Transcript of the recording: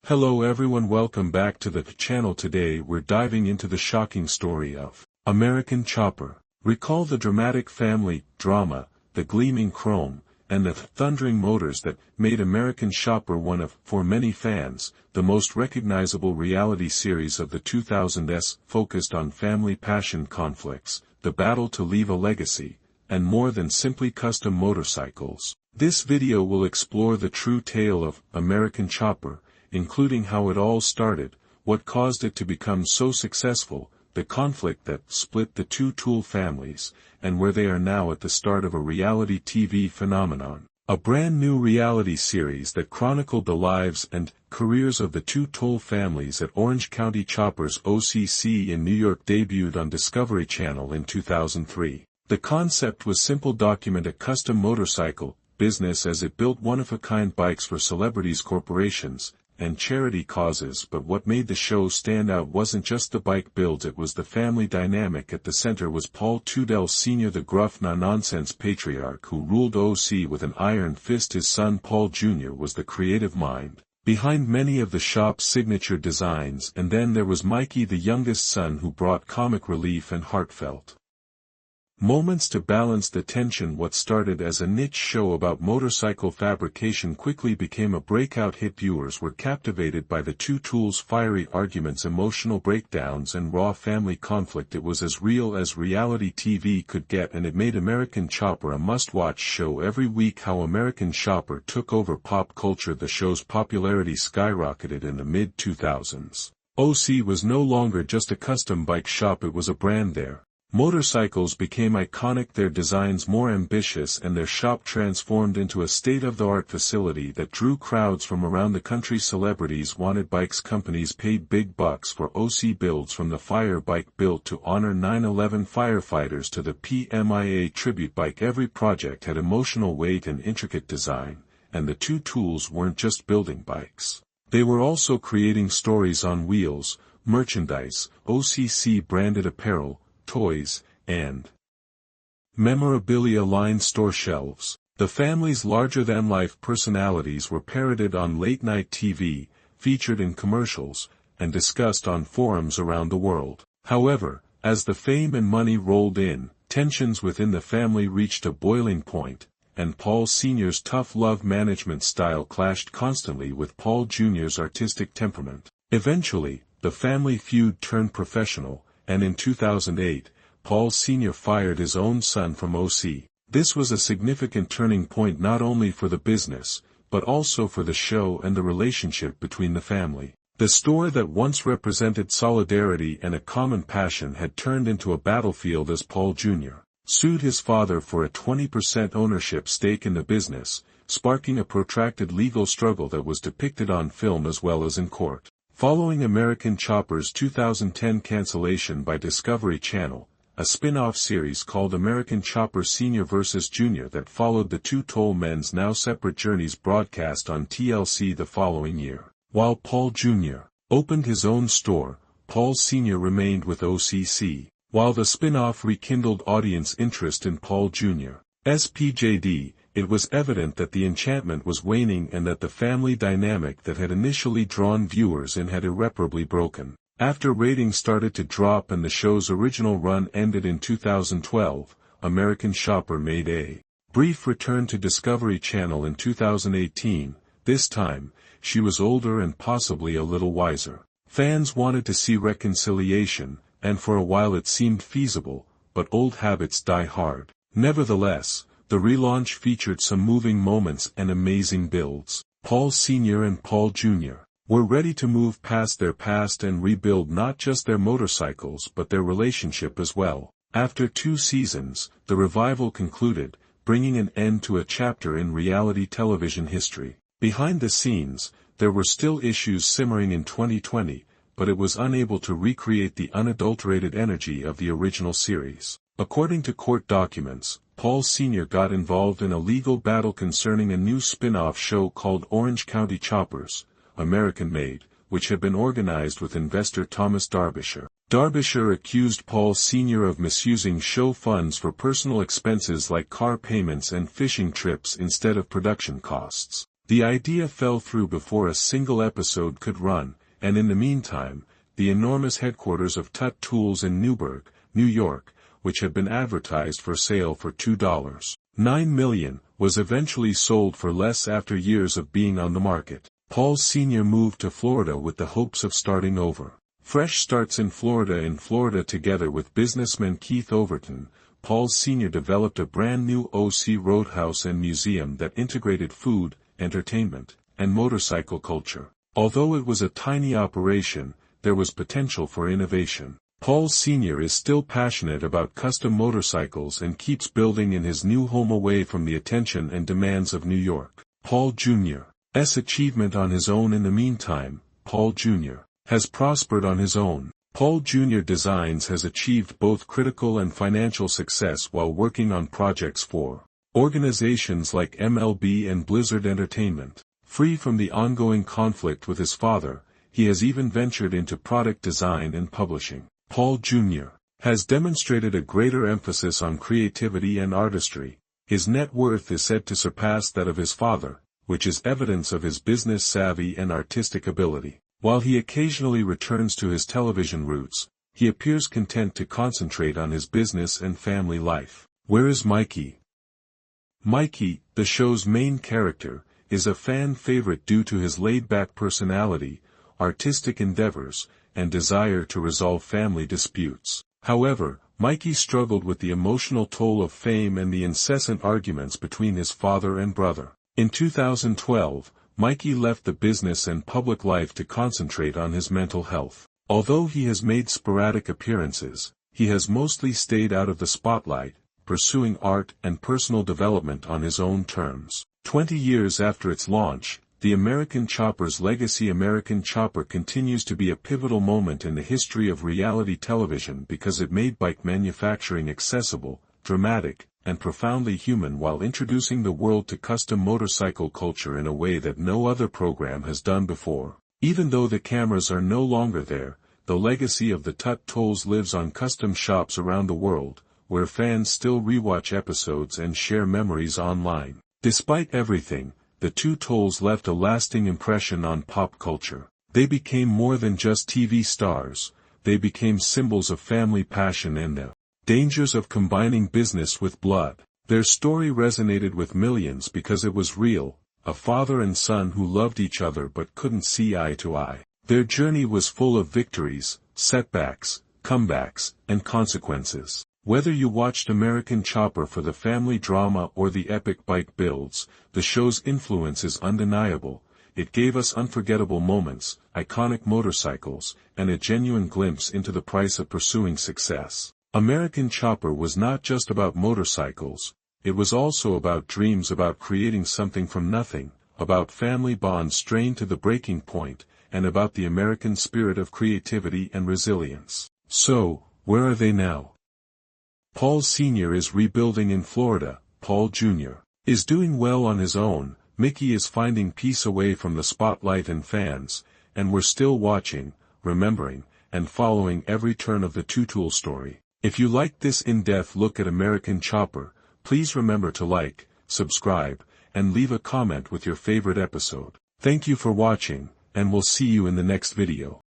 Hello everyone, welcome back to the channel. Today we're diving into the shocking story of American Chopper. Recall the dramatic family drama, the gleaming chrome, and the thundering motors that made American Chopper one of, for many fans, the most recognizable reality series of the 2000s, focused on family passion conflicts, the battle to leave a legacy, and more than simply custom motorcycles. This video will explore the true tale of American Chopper, including how it all started, what caused it to become so successful, the conflict that split the two Tool families, and where they are now at the start of a reality TV phenomenon. A brand new reality series that chronicled the lives and careers of the two Toll families at Orange County Choppers OCC in New York debuted on Discovery Channel in 2003. The concept was simple: document a custom motorcycle business as it built one-of-a-kind bikes for celebrities, corporations, and charity causes. But what made the show stand out wasn't just the bike builds, it was the family dynamic. At the center was Paul Tudell Sr., the gruff, no-nonsense patriarch who ruled OC with an iron fist. His son Paul Jr. was the creative mind behind many of the shop's signature designs, and then there was Mikey, the youngest son, who brought comic relief and heartfelt moments to balance the tension. What started as a niche show about motorcycle fabrication quickly became a breakout hit. Viewers were captivated by the two Tools' fiery arguments, emotional breakdowns, and raw family conflict. It was as real as reality TV could get, and it made American Chopper a must-watch show every week. How American Chopper took over pop culture. The show's popularity skyrocketed in the mid-2000s. OC was no longer just a custom bike shop, it was a brand there. Motorcycles became iconic, their designs more ambitious, and their shop transformed into a state-of-the-art facility that drew crowds from around the country. Celebrities wanted bikes, companies paid big bucks for OC builds, from the fire bike built to honor 9/11 firefighters to the PMIA tribute bike. Every project had emotional weight and intricate design, and the two Tools weren't just building bikes. They were also creating stories on wheels, merchandise, OCC-branded apparel, toys, and memorabilia lined store shelves. The family's larger-than-life personalities were parodied on late-night TV, featured in commercials, and discussed on forums around the world. However, as the fame and money rolled in, tensions within the family reached a boiling point, and Paul Sr.'s tough love management style clashed constantly with Paul Jr.'s artistic temperament. Eventually, the family feud turned professional, and in 2008, Paul Sr. fired his own son from OC. This was a significant turning point not only for the business, but also for the show and the relationship between the family. The store that once represented solidarity and a common passion had turned into a battlefield as Paul Jr. sued his father for a 20% ownership stake in the business, sparking a protracted legal struggle that was depicted on film as well as in court. Following American Chopper's 2010 cancellation by Discovery Channel, a spin-off series called American Chopper Sr. vs. Jr. that followed the two Toll men's now separate journeys broadcast on TLC the following year. While Paul Jr. opened his own store, Paul Sr. remained with OCC. While the spin-off rekindled audience interest in Paul Jr.'s PJD, it was evident that the enchantment was waning and that the family dynamic that had initially drawn viewers in had irreparably broken. After ratings started to drop and the show's original run ended in 2012, American Chopper made a brief return to Discovery Channel in 2018. This time, she was older and possibly a little wiser. Fans wanted to see reconciliation, and for a while it seemed feasible, but old habits die hard. Nevertheless, the relaunch featured some moving moments and amazing builds. Paul Sr. and Paul Jr. were ready to move past their past and rebuild not just their motorcycles but their relationship as well. After 2 seasons, the revival concluded, bringing an end to a chapter in reality television history. Behind the scenes, there were still issues simmering in 2020, but it was unable to recreate the unadulterated energy of the original series. According to court documents, Paul Sr. got involved in a legal battle concerning a new spin-off show called Orange County Choppers, American-made, which had been organized with investor Thomas Derbyshire. Derbyshire accused Paul Sr. of misusing show funds for personal expenses like car payments and fishing trips instead of production costs. The idea fell through before a single episode could run, and in the meantime, the enormous headquarters of Tut Tools in Newburgh, New York, which had been advertised for sale for $2.9 million, was eventually sold for less after years of being on the market. Paul Sr. moved to Florida with the hopes of starting over. Fresh starts in Florida together with businessman Keith Overton. Paul Sr. developed a brand new OC Roadhouse and museum that integrated food, entertainment, and motorcycle culture. Although it was a tiny operation, there was potential for innovation. Paul Sr. is still passionate about custom motorcycles and keeps building in his new home away from the attention and demands of New York. Paul Jr.'s achievement on his own. In the meantime, Paul Jr. has prospered on his own. Paul Jr. Designs has achieved both critical and financial success while working on projects for organizations like MLB and Blizzard Entertainment. Free from the ongoing conflict with his father, he has even ventured into product design and publishing. Paul Jr. has demonstrated a greater emphasis on creativity and artistry. His net worth is said to surpass that of his father, which is evidence of his business savvy and artistic ability. While he occasionally returns to his television roots, he appears content to concentrate on his business and family life. Where is Mikey? Mikey, the show's main character, is a fan favorite due to his laid-back personality, artistic endeavors, and desire to resolve family disputes. However, Mikey struggled with the emotional toll of fame and the incessant arguments between his father and brother. In 2012, Mikey left the business and public life to concentrate on his mental health. Although he has made sporadic appearances, he has mostly stayed out of the spotlight, pursuing art and personal development on his own terms. 20 years after its launch, the American Chopper's legacy. American Chopper continues to be a pivotal moment in the history of reality television because it made bike manufacturing accessible, dramatic, and profoundly human while introducing the world to custom motorcycle culture in a way that no other program has done before. Even though the cameras are no longer there, the legacy of the Tut Tools lives on custom shops around the world, where fans still rewatch episodes and share memories online. Despite everything, the two Tools left a lasting impression on pop culture. They became more than just TV stars, they became symbols of family passion and the dangers of combining business with blood. Their story resonated with millions because it was real, a father and son who loved each other but couldn't see eye to eye. Their journey was full of victories, setbacks, comebacks, and consequences. Whether you watched American Chopper for the family drama or the epic bike builds, the show's influence is undeniable. It gave us unforgettable moments, iconic motorcycles, and a genuine glimpse into the price of pursuing success. American Chopper was not just about motorcycles, it was also about dreams, about creating something from nothing, about family bonds strained to the breaking point, and about the American spirit of creativity and resilience. So, where are they now? Paul Sr. is rebuilding in Florida, Paul Jr. is doing well on his own, Mickey is finding peace away from the spotlight and fans, and we're still watching, remembering, and following every turn of the Two-Tool story. If you liked this in-depth look at American Chopper, please remember to like, subscribe, and leave a comment with your favorite episode. Thank you for watching, and we'll see you in the next video.